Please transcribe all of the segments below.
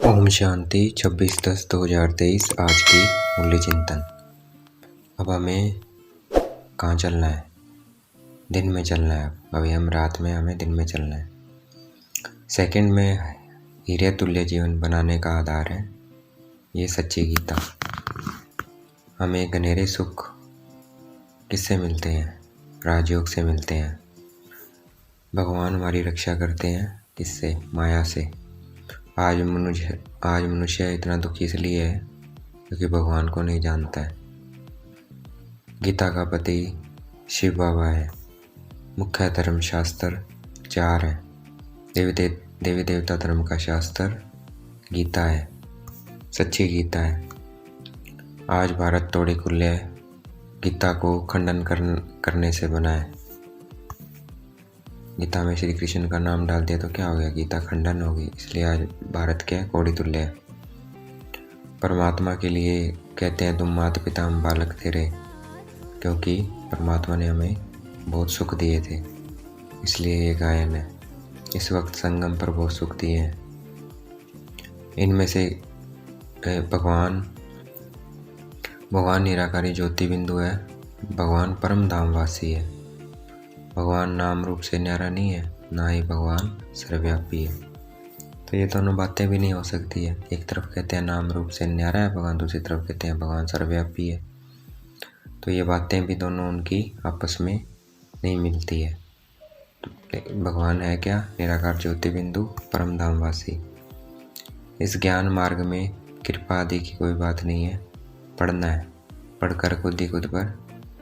ओम शांति 26/10/2023 आज की मूल्य चिंतन। अब हमें कहाँ चलना है? दिन में चलना है। अभी हम रात में, हमें दिन में चलना है। सेकंड में हीरे तुल्य जीवन बनाने का आधार है ये सच्ची गीता। हमें घनेरे सुख किससे मिलते हैं? राजयोग से मिलते हैं। भगवान हमारी रक्षा करते हैं किससे? माया से। आज मनुष्य इतना दुखी इसलिए है क्योंकि भगवान को नहीं जानता है। गीता का पति शिव बाबा है। मुख्य धर्म शास्त्र 4 है। देवी देवता धर्म का शास्त्र गीता है, सच्ची गीता है। आज भारत तोड़े कुल्ले गीता को खंडन करने से बना है। गीता में श्री कृष्ण का नाम डाल दिया तो क्या हो गया? गीता खंडन होगी। इसलिए आज भारत क्या है? कोड़ी तुल्य है। परमात्मा के लिए कहते हैं तुम माता पिता हम बालक तेरे, क्योंकि परमात्मा ने हमें बहुत सुख दिए थे। इसलिए ये गायन है। इस वक्त संगम पर बहुत सुख दिए हैं। इनमें से भगवान निराकारी ज्योति बिंदु है। भगवान परम धामवासी है। भगवान नाम रूप से न्यारा नहीं है, ना ही भगवान सर्वव्यापी है। तो ये दोनों बातें भी नहीं हो सकती है। एक तरफ कहते हैं नाम रूप से न्यारा है भगवान, दूसरी तरफ कहते हैं भगवान सर्वव्यापी है। तो ये बातें भी दोनों उनकी आपस में नहीं मिलती है। तो भगवान है क्या? निराकार ज्योति बिंदु परम धामवासी। इस ज्ञान मार्ग में कृपा आदि की कोई बात नहीं है। पढ़ना है, पढ़कर खुद ही खुद पर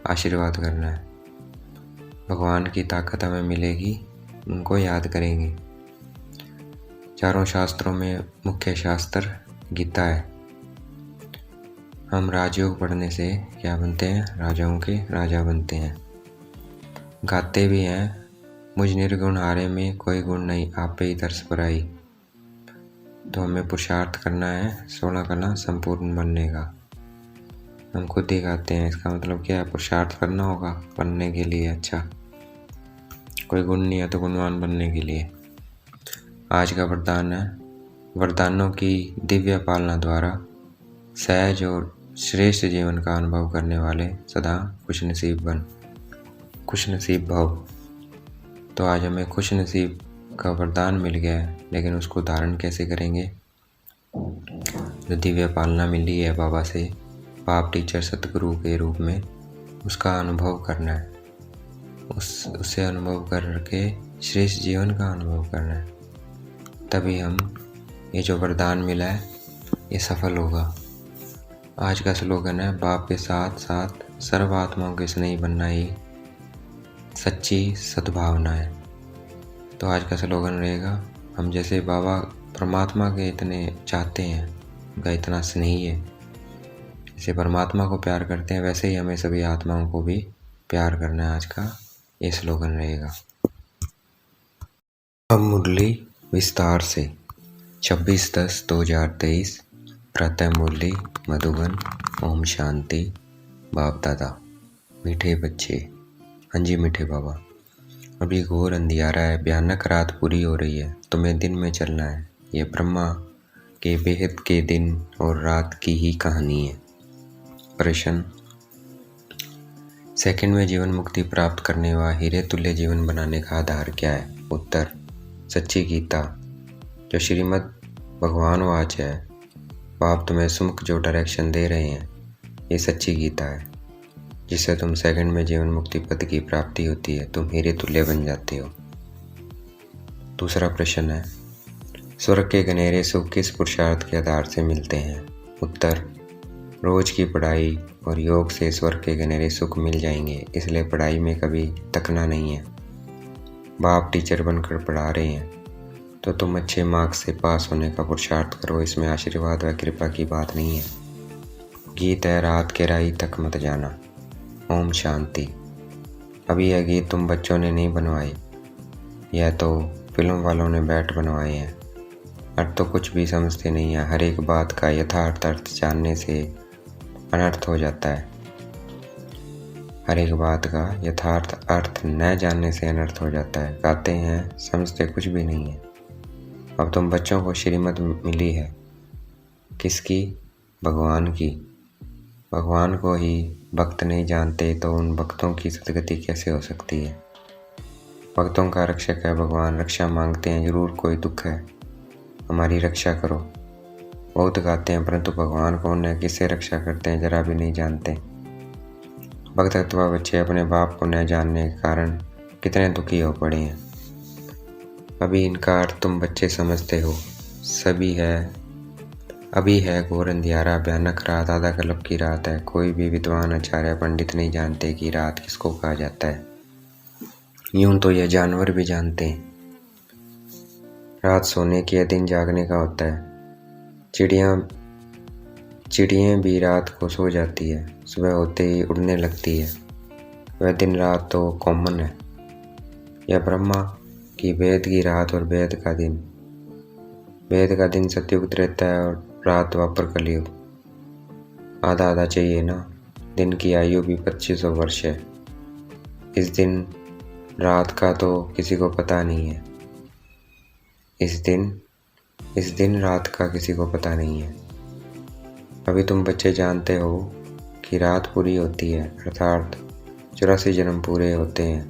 आशीर्वाद करना है। भगवान की ताकत हमें मिलेगी, उनको याद करेंगे। चारों शास्त्रों में मुख्य शास्त्र गीता है। हम राजयोग पढ़ने से क्या बनते हैं? राजाओं के राजा बनते हैं। गाते भी हैं मुझ निर्गुण हारे में कोई गुण नहीं, आपे ही तरस पराई। तो हमें पुरुषार्थ करना है 16 कला संपूर्ण बनने का। हम खुद ही गाते हैं। इसका मतलब क्या है? पुरुषार्थ करना होगा बनने के लिए। अच्छा, कोई गुण नहीं है तो गुणवान बनने के लिए। आज का वरदान है, वरदानों की दिव्य पालना द्वारा सहज और श्रेष्ठ जीवन का अनुभव करने वाले सदा खुशनसीब भव। तो आज हमें खुशनसीब का वरदान मिल गया है, लेकिन उसको धारण कैसे करेंगे? जो दिव्य पालना मिली है बाबा से, बाप टीचर सतगुरु के रूप में, उसका अनुभव करना है। उससे अनुभव करके श्रेष्ठ जीवन का अनुभव करना है। तभी हम ये जो वरदान मिला है ये सफल होगा। आज का स्लोगन है, बाप के साथ साथ सर्व आत्माओं के स्नेही बनना ही सच्ची सद्भावना है। तो आज का स्लोगन रहेगा, हम जैसे बाबा परमात्मा के इतने चाहते हैं, उनका इतना स्नेही है, जैसे परमात्मा को प्यार करते हैं वैसे ही हमें सभी आत्माओं को भी प्यार करना है। आज का ये स्लोगन रहेगा। अब मुरली विस्तार से 26/10/2023 प्रातः मुरली मधुबन। ओम शांति। बाप दादा। मीठे बच्चे। हाँ जी मीठे बाबा। अभी घोर अंधियारा है, भयानक रात पूरी हो रही है, तुम्हें दिन में चलना है। ये ब्रह्मा के बेहद के दिन और रात की ही कहानी है। प्रश्न, सेकंड में जीवन मुक्ति प्राप्त करने व हीरे तुल्य जीवन बनाने का आधार क्या है? उत्तर, सच्ची गीता जो श्रीमद् भगवान वाच है। बाप तुम्हें सुमुख जो डायरेक्शन दे रहे हैं ये सच्ची गीता है, जिससे तुम सेकंड में जीवन मुक्ति पद की प्राप्ति होती है। तुम हीरे तुल्य बन जाते हो। दूसरा प्रश्न है, स्वर्ग के घनेरे सुख किस पुरुषार्थ के आधार से मिलते हैं? उत्तर, रोज की पढ़ाई और योग से स्वर्ग के घनेरे सुख मिल जाएंगे, इसलिए पढ़ाई में कभी थकना नहीं है। बाप टीचर बनकर पढ़ा रहे हैं तो तुम अच्छे मार्क्स से पास होने का पुरुषार्थ करो। इसमें आशीर्वाद व कृपा की बात नहीं है। गीत है, रात के राही तक मत जाना। ओम शांति। अभी यह गीत तुम बच्चों ने नहीं बनवाए, यह तो फिल्म वालों ने बैठ बनवाए हैं। अर्थ तो कुछ भी समझते नहीं है। हर एक बात का यथार्थ अर्थ जानने से अनर्थ हो जाता है। हर एक बात का यथार्थ अर्थ न जानने से अनर्थ हो जाता है। गाते हैं, समझते कुछ भी नहीं है। अब तुम बच्चों को श्रीमत मिली है, किसकी? भगवान की। भगवान को ही भक्त नहीं जानते तो उन भक्तों की सद्गति कैसे हो सकती है? भक्तों का रक्षक है भगवान, रक्षा मांगते हैं, जरूर कोई दुख है, हमारी रक्षा करो। बहुत गाते हैं परंतु भगवान कौन है, किससे रक्षा करते हैं, जरा भी नहीं जानते। भक्त अथवा बच्चे अपने बाप को न जानने के कारण कितने दुखी हो पड़े हैं। अभी इनका अर्थ तुम बच्चे समझते हो। अभी है घोर अंधियारा, भयानक रात, आधा कल्प की रात है। कोई भी विद्वान आचार्य पंडित नहीं जानते कि रात किसको कहा जाता है। यूं तो यह जानवर भी जानते हैं। रात सोने की है, दिन जागने का होता है। चिड़ियाँ भी रात को सो जाती है, सुबह होते ही उड़ने लगती है। वह दिन रात तो कॉमन है। यह ब्रह्मा की वेद की रात और वेद का दिन सतयुग रहता है और रात द्वापर कलयुग। आधा आधा चाहिए ना। दिन की आयु भी 2500 वर्ष है। इस दिन रात का तो किसी को पता नहीं है। इस दिन रात का किसी को पता नहीं है। अभी तुम बच्चे जानते हो कि रात पूरी होती है, अर्थात 84 जन्म पूरे होते हैं,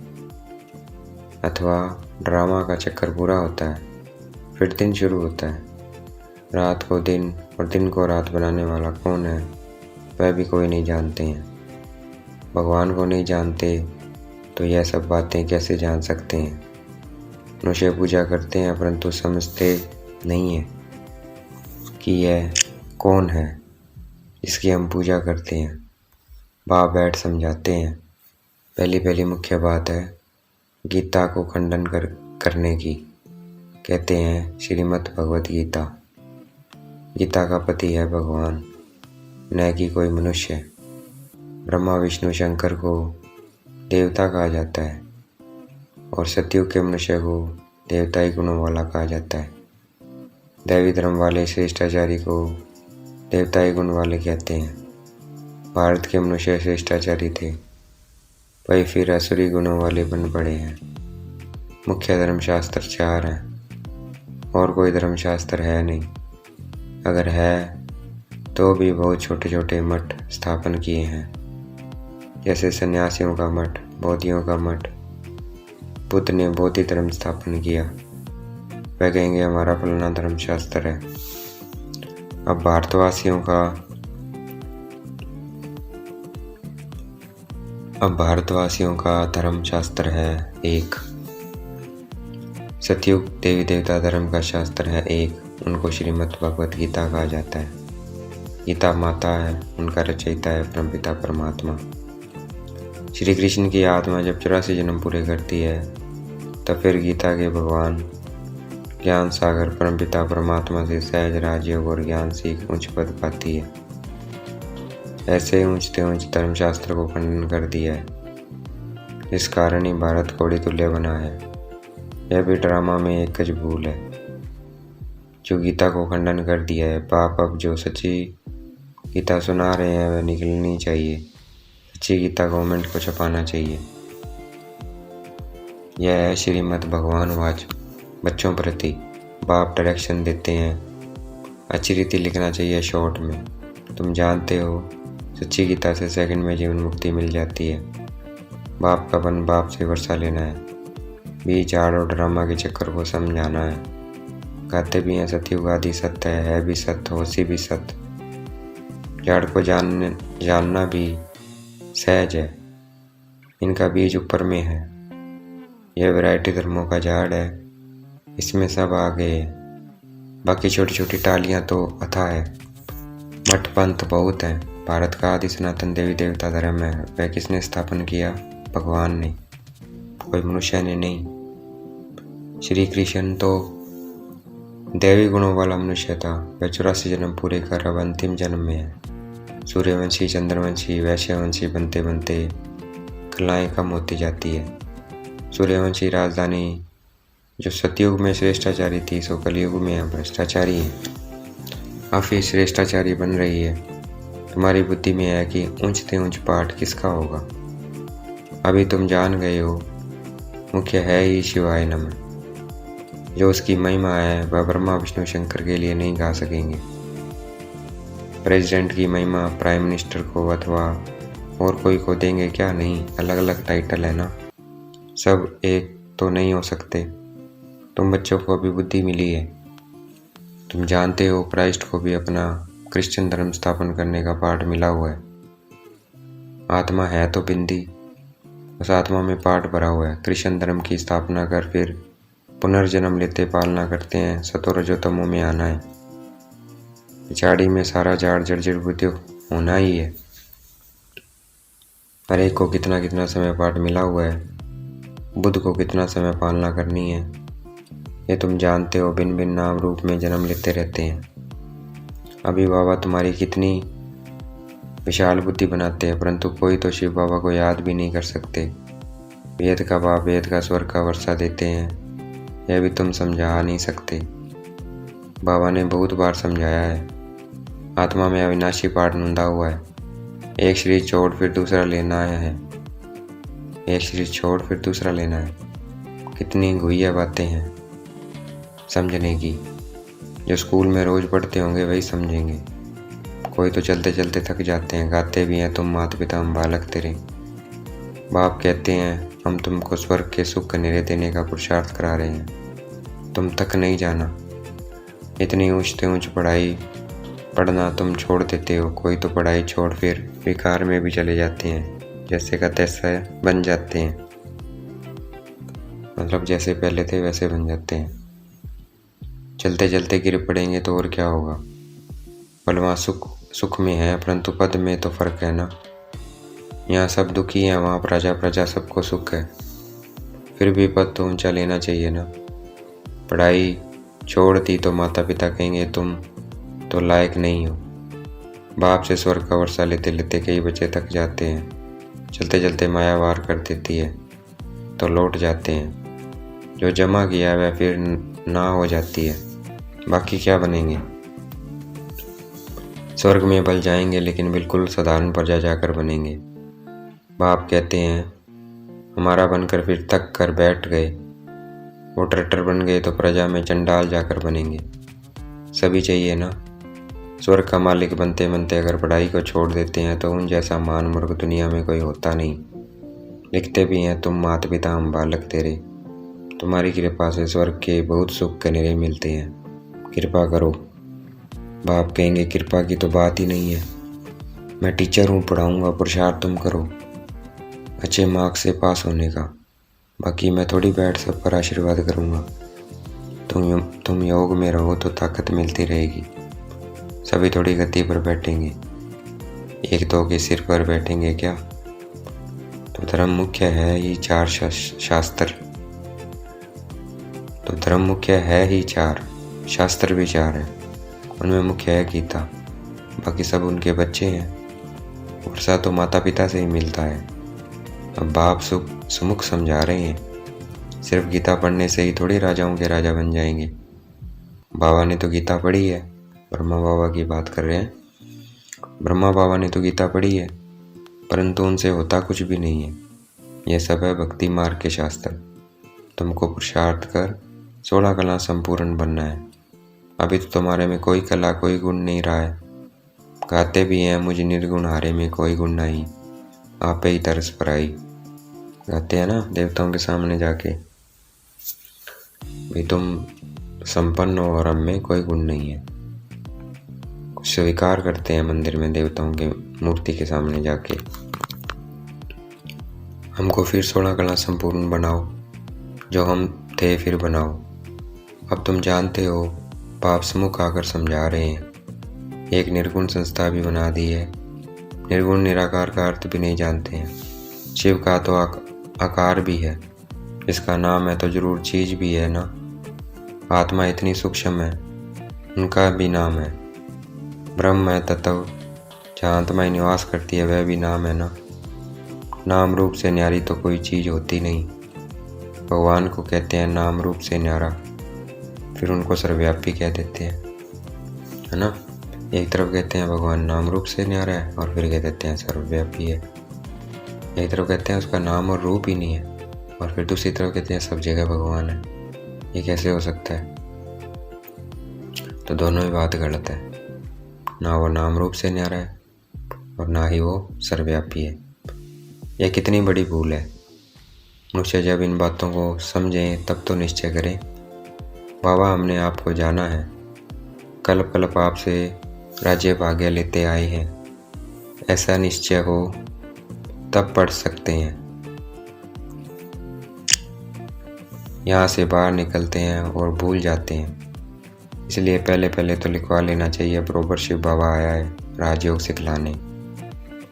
अथवा ड्रामा का चक्कर पूरा होता है, फिर दिन शुरू होता है। रात को दिन और दिन को रात बनाने वाला कौन है, वह भी कोई नहीं जानते हैं। भगवान को नहीं जानते तो यह सब बातें कैसे जान सकते हैं? मनुष्य पूजा करते हैं परंतु समझते नहीं है कि यह कौन है जिसकी हम पूजा करते हैं। बाप बैठ समझाते हैं। पहली मुख्य बात है गीता को खंडन करने की। कहते हैं श्रीमद् भगवत गीता। गीता का पति है भगवान, न कि कोई मनुष्य। ब्रह्मा विष्णु शंकर को देवता कहा जाता है और सतयुग के मनुष्य को देवताई गुणों वाला कहा जाता है। दैवी धर्म वाले श्रेष्ठाचारी को देवताई गुण वाले कहते हैं। भारत के मनुष्य श्रेष्ठाचारी थे, वही फिर असुरी गुणों वाले बन पड़े हैं। मुख्य धर्मशास्त्र 4 हैं और कोई धर्मशास्त्र है नहीं। अगर है तो भी बहुत छोटे छोटे मठ स्थापन किए हैं, जैसे सन्यासियों का मठ, बोधियों का मठ। बुद्ध ने बोधि धर्म स्थापन किया, वह कहेंगे हमारा फलाना धर्मशास्त्र है। अब भारतवासियों का धर्मशास्त्र है एक। सतयुग देवी देवता धर्म का शास्त्र है एक, उनको श्रीमद् भगवत गीता कहा जाता है। गीता माता है, उनका रचयिता है परमपिता परमात्मा। श्री कृष्ण की आत्मा जब 84 जन्म पूरे करती है तब फिर गीता के भगवान ज्ञान सागर परमपिता परमात्मा से सहज राजयोग और ज्ञान सीख उच्च पद पाती है। ऐसे ऊंचते ऊंच धर्मशास्त्र को खंडन कर दिया है, जिस कारण ही भारत कौड़ी तुल्य बना है। यह भी ड्रामा में एक गज भूल है जो गीता को खंडन कर दिया है। पाप अब जो सच्ची गीता सुना रहे हैं वह निकलनी चाहिए। सच्ची गीता गवर्नमेंट को छपाना चाहिए। यह है श्रीमद् भगवान वाच। बच्चों प्रति बाप डायरेक्शन देते हैं। अच्छी रीति लिखना चाहिए शॉर्ट में। तुम जानते हो सच्ची गीता से सेकंड में जीवन मुक्ति मिल जाती है। बाप का बन बाप से वर्षा लेना है। बीच आड़ और ड्रामा के चक्कर को समझाना है। गाते भी हैं सतयुग आदि सत्य है भी सत्य, होशी भी सत्य। जड़ को जानना भी सहज है, इनका बीज ऊपर में है। यह वैरायटी धर्मों का झाड़ है, इसमें सब आ गए हैं। बाकी छोटी छोटी टालियाँ तो अथाह है। मठ पंथ बहुत हैं। भारत का आदि सनातन देवी देवता धर्म है, वह किसने स्थापन किया? भगवान ने, कोई मनुष्य ने नहीं। श्री कृष्ण तो देवी गुणों वाला मनुष्य था। वह 84 जन्म पूरे कर अब अंतिम जन्म में है। सूर्यवंशी चंद्रवंशी वैश्यवंशी बनते बनते कलाएं कम होती जाती है। सूर्यवंशी राजधानी जो सतयुग में श्रेष्ठाचारी थी सो कलयुग में भ्रष्टाचारी है। काफ़ी श्रेष्ठाचारी बन रही है। तुम्हारी बुद्धि में है कि ऊंचते ऊंच पाठ किसका होगा। अभी तुम जान गए हो मुख्य है ही शिवाय नमः। जो उसकी महिमा है वह ब्रह्मा विष्णु शंकर के लिए नहीं गा सकेंगे। प्रेसिडेंट की महिमा प्राइम मिनिस्टर को अथवा और कोई को देंगे क्या? नहीं, अलग अलग टाइटल है ना, सब एक तो नहीं हो सकते। तुम बच्चों को अभी बुद्धि मिली है। तुम जानते हो क्राइस्ट को भी अपना क्रिश्चियन धर्म स्थापन करने का पाठ मिला हुआ है। आत्मा है तो बिंदी, उस आत्मा में पाठ भरा हुआ है। क्रिश्चियन धर्म की स्थापना कर फिर पुनर्जन्म लेते पालना करते हैं, सतो रजो तमो में आना है। पिछाड़ी में सारा झाड़ जर्जर बुद्धि होना ही है। हर एक को कितना कितना समय पाठ मिला हुआ है, बुद्ध को कितना समय पालना करनी है, ये तुम जानते हो। भिन्न भिन्न नाम रूप में जन्म लेते रहते हैं। अभी बाबा तुम्हारी कितनी विशाल बुद्धि बनाते हैं, परंतु कोई तो शिव बाबा को याद भी नहीं कर सकते। वेद का बाप वेद का स्वर्ग का वर्षा देते हैं, यह भी तुम समझा नहीं सकते। बाबा ने बहुत बार समझाया है। आत्मा में अविनाशी पाठ नूंदा हुआ है। एक शरीर छोड़ फिर दूसरा लेना है, एक शरीर छोड़ फिर दूसरा लेना है। कितनी घुइया बातें हैं समझने की। जो स्कूल में रोज पढ़ते होंगे वही समझेंगे। कोई तो चलते चलते थक जाते हैं, गाते भी हैं, तुम माता पिता हम बालक तेरे। बाप कहते हैं हम तुमको स्वर्ग के सुख निरे देने का पुरुषार्थ करा रहे हैं, तुम तक नहीं जाना। इतनी ऊंच से ऊंच पढ़ाई पढ़ना तुम छोड़ देते हो। कोई तो पढ़ाई छोड़ फिर विकार में भी चले जाते हैं, जैसे का तैसा बन जाते हैं, मतलब जैसे पहले थे वैसे बन जाते हैं। चलते चलते गिर पड़ेंगे तो और क्या होगा। बलवान सुख में है, परंतु पद में तो फर्क है ना। यहाँ सब दुखी हैं, वहाँ प्रजा प्रजा सबको सुख है। फिर भी पद तो ऊंचा लेना चाहिए ना। पढ़ाई छोड़ दी तो माता पिता कहेंगे तुम तो लायक नहीं हो। बाप से स्वर्ग का वर्षा लेते लेते कई बच्चे थक जाते हैं। चलते चलते माया वार कर देती है तो लौट जाते हैं। जो जमा किया वह फिर ना हो जाती है, बाकी क्या बनेंगे। स्वर्ग में बल जाएंगे लेकिन बिल्कुल साधारण प्रजा जाकर बनेंगे। बाप कहते हैं हमारा बनकर फिर तक कर बैठ गए। वो ट्रैक्टर बन गए तो प्रजा में चंडाल जाकर बनेंगे। सभी चाहिए ना। स्वर्ग का मालिक बनते बनते अगर पढ़ाई को छोड़ देते हैं तो उन जैसा मान मूर्ख दुनिया में कोई होता नहीं। लिखते भी हैं तुम माता पिता हम बालक तेरे, तुम्हारी कृपा से स्वर्ग के बहुत सुख कनेरे मिलते हैं, कृपा करो। बाप कहेंगे कृपा की तो बात ही नहीं है। मैं टीचर हूँ, पढ़ाऊँगा, पुरुषार्थ तुम करो अच्छे मार्क्स से पास होने का। बाकी मैं थोड़ी बैठ सब पर आशीर्वाद करूँगा। तुम योग में रहो तो ताकत मिलती रहेगी। सभी थोड़ी गद्दी पर बैठेंगे, एक दो के सिर पर बैठेंगे क्या। तो धर्म मुख्य है ही चार शास्त्र, तो धर्म मुख्य है ही चार, शास्त्र भी चार है। उनमें मुख्य है गीता, बाकी सब उनके बच्चे हैं। वर्षा तो माता पिता से ही मिलता है। अब बाप सुमुख समझा रहे हैं, सिर्फ गीता पढ़ने से ही थोड़ी राजाओं के राजा बन जाएंगे। बाबा ने तो गीता पढ़ी है, ब्रह्मा बाबा की बात कर रहे हैं। ब्रह्मा बाबा ने तो गीता पढ़ी है, परंतु उनसे होता कुछ भी नहीं है। यह सब है भक्ति मार्ग के शास्त्र। तुमको पुरुषार्थ कर 16 कला संपूर्ण बनना है। अभी तो तुम्हारे में कोई कला कोई गुण नहीं रहा है। गाते भी हैं मुझे निर्गुण हारे में कोई गुण नहीं, आपे ही तरस पर आई। गाते हैं ना देवताओं के सामने जाके, भी तुम संपन्न हो और हम में कोई गुण नहीं है। कुछ स्वीकार करते हैं मंदिर में देवताओं के मूर्ति के सामने जाके। हमको फिर 16 कला संपूर्ण बनाओ, जो हम थे फिर बनाओ। अब तुम जानते हो पाप समुख आकर समझा रहे हैं। एक निर्गुण संस्था भी बना दी है। निर्गुण निराकार का अर्थ भी नहीं जानते हैं। शिव का तो आकार भी है, इसका नाम है तो जरूर चीज भी है ना। आत्मा इतनी सूक्ष्म है, उनका भी नाम है। ब्रह्म है तत्व, जहाँ आत्मा ही निवास करती है वह भी नाम है ना। नाम रूप से न्यारी तो कोई चीज होती नहीं। भगवान को कहते हैं नाम रूप से न्यारा, फिर उनको सर्वव्यापी कह देते हैं, है ना। एक तरफ कहते हैं भगवान नाम रूप से न्यारा है और फिर कह देते हैं सर्वव्यापी है। एक तरफ कहते हैं उसका नाम और रूप ही नहीं है और फिर दूसरी तरफ कहते हैं सब जगह भगवान है। ये कैसे हो सकता है। तो दोनों ही बात गलत है। ना वो नाम रूप से न्यारा है और ना ही वो सर्वव्यापी है। यह कितनी बड़ी भूल है। मनुष्य जब इन बातों को समझें तब तो निश्चय करें, बाबा हमने आपको जाना है, कल्प कल्प आपसे राज्य भाग्य लेते आए हैं, ऐसा निश्चय हो तब पढ़ सकते हैं। यहाँ से बाहर निकलते हैं और भूल जाते हैं। इसलिए पहले तो लिखवा लेना चाहिए, बरोबर शिव बाबा आया है राजयोग सिखलाने।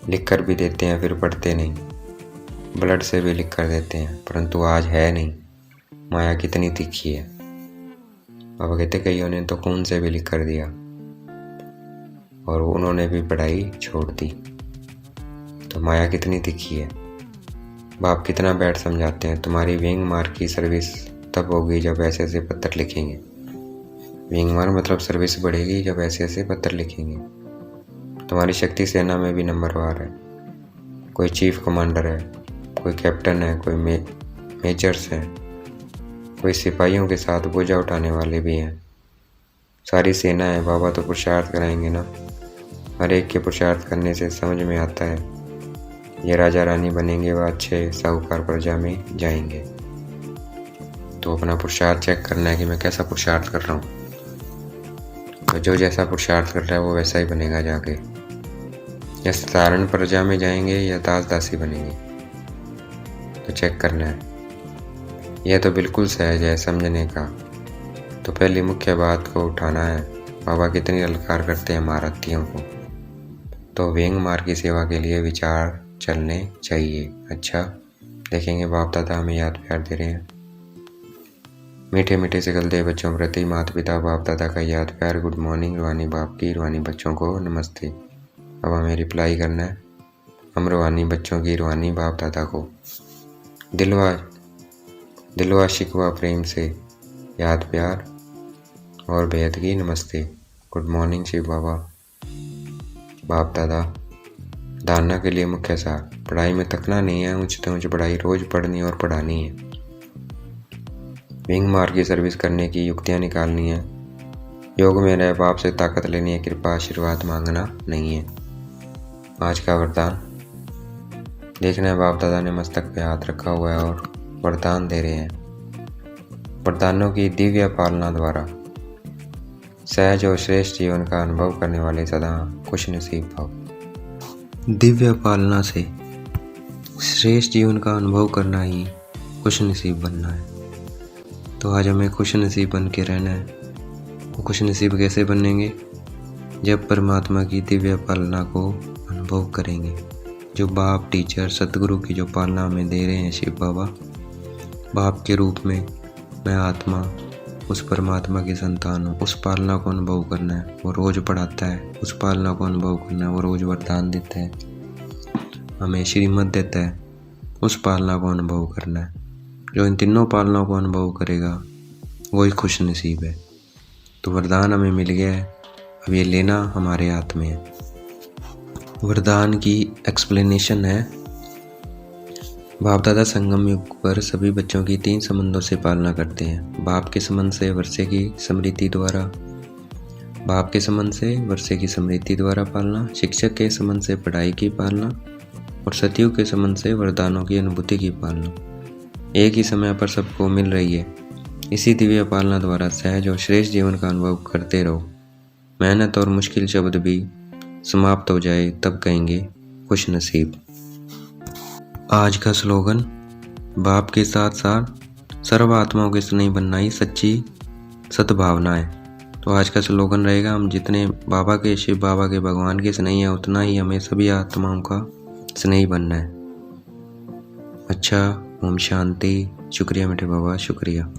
लिख कर भी देते हैं, फिर पढ़ते नहीं। ब्लड से भी लिख कर देते हैं, परंतु आज है नहीं। माया कितनी तीखी है। बाबा कहते कईयों ने तो खून से भी लिख कर दिया और उन्होंने भी पढ़ाई छोड़ दी। तो माया कितनी तीखी है। बाप कितना बैठ समझाते हैं, तुम्हारी विंग मार की सर्विस तब होगी जब ऐसे ऐसे पत्र लिखेंगे। विंग मार मतलब सर्विस बढ़ेगी जब ऐसे ऐसे पत्र लिखेंगे। तुम्हारी शक्ति सेना में भी नंबरवार है। कोई चीफ कमांडर है, कोई कैप्टन है, कोई मेजर्स हैं, कोई सिपाहियों के साथ बोझा उठाने वाले भी हैं। सारी सेना है। बाबा तो पुरुषार्थ कराएंगे ना। हर एक के पुरुषार्थ करने से समझ में आता है ये राजा रानी बनेंगे, वह अच्छे साहूकार प्रजा में जाएंगे। तो अपना पुरुषार्थ चेक करना है कि मैं कैसा पुरुषार्थ कर रहा हूँ। तो जो जैसा पुरुषार्थ कर रहा है वो वैसा ही बनेगा जाके। या साधारण प्रजा में जाएंगे या दास दासी बनेंगे, तो चेक करना है। यह तो बिल्कुल सहज है समझने का। तो पहली मुख्य बात को उठाना है। बाबा कितनी ललकार करते हैं महारथियों को। तो विंग मार की सेवा के लिए विचार चलने चाहिए। अच्छा, देखेंगे बाप दादा हमें याद प्यार दे रहे हैं। मीठे मीठे से गलते बच्चों प्रति माता पिता बाप दादा का याद प्यार। Good morning. रूहानी बाप की, रूहानी बच्चों को नमस्ते। अब हमें रिप्लाई करना है। हम रूहानी बच्चों की, रूहानी बाप दादा को दिलवा शिकवा प्रेम से याद प्यार और बेहद की नमस्ते। गुड मॉर्निंग शिव बाबा बाप दादा। धारणा के लिए मुख्य सार, पढ़ाई में थकना नहीं है, ऊंच से ऊंच पढ़ाई रोज पढ़नी और पढ़ानी है। विंग मार की सर्विस करने की युक्तियां निकालनी है। योग में रह बाप से ताकत लेनी है, कृपा आशीर्वाद मांगना नहीं है। आज का वरदान देखना है। बाप दादा ने मस्तक पे हाथ रखा हुआ है और वरदान दे रहे हैं। वरदानों की दिव्य पालना द्वारा सहज और श्रेष्ठ जीवन का अनुभव करने वाले सदा खुश नसीब भव। दिव्य पालना से श्रेष्ठ जीवन का अनुभव करना ही खुश नसीब बनना है। तो आज हमें खुश नसीब बन के रहना है। वो खुश नसीब कैसे बनेंगे? जब परमात्मा की दिव्य पालना को अनुभव करेंगे। जो बाप टीचर सतगुरु की जो पालना हमें दे रहे हैं शिव बाबा, बाप के रूप में मैं आत्मा उस परमात्मा की संतान हूँ। उस पालना को अनुभव करना है। वो रोज पढ़ाता है। उस पालना को अनुभव करना है। वो रोज वरदान देता है, हमें श्रीमत देता है। उस पालना को अनुभव करना है। जो इन तीनों पालनाओं को अनुभव करेगा वही खुश नसीब है। तो वरदान हमें मिल गया है, अब ये लेना हमारे हाथ में है। वरदान की एक्सप्लेनेशन है। बाप दादा संगम युग पर सभी बच्चों की 3 संबंधों से पालना करते हैं। बाप के संबंध से वर्षे की स्मृति द्वारा पालना, शिक्षक के संबंध से पढ़ाई की पालना और सतयुग के संबंध से वरदानों की अनुभूति की पालना एक ही समय पर सबको मिल रही है। इसी दिव्य पालना द्वारा सहज और श्रेष्ठ जीवन का अनुभव करते रहो। मेहनत और मुश्किल शब्द भी समाप्त हो जाए तब कहेंगे खुश नसीब। आज का स्लोगन, बाप के साथ साथ सर्व आत्माओं के स्नेही बनना ही सच्ची सद्भावना है। तो आज का स्लोगन रहेगा, हम जितने बाबा के, शिव बाबा के, भगवान के स्नेही हैं उतना ही हमें सभी आत्माओं का स्नेही बनना है। अच्छा, ओम शांति। शुक्रिया मीठे बाबा, शुक्रिया।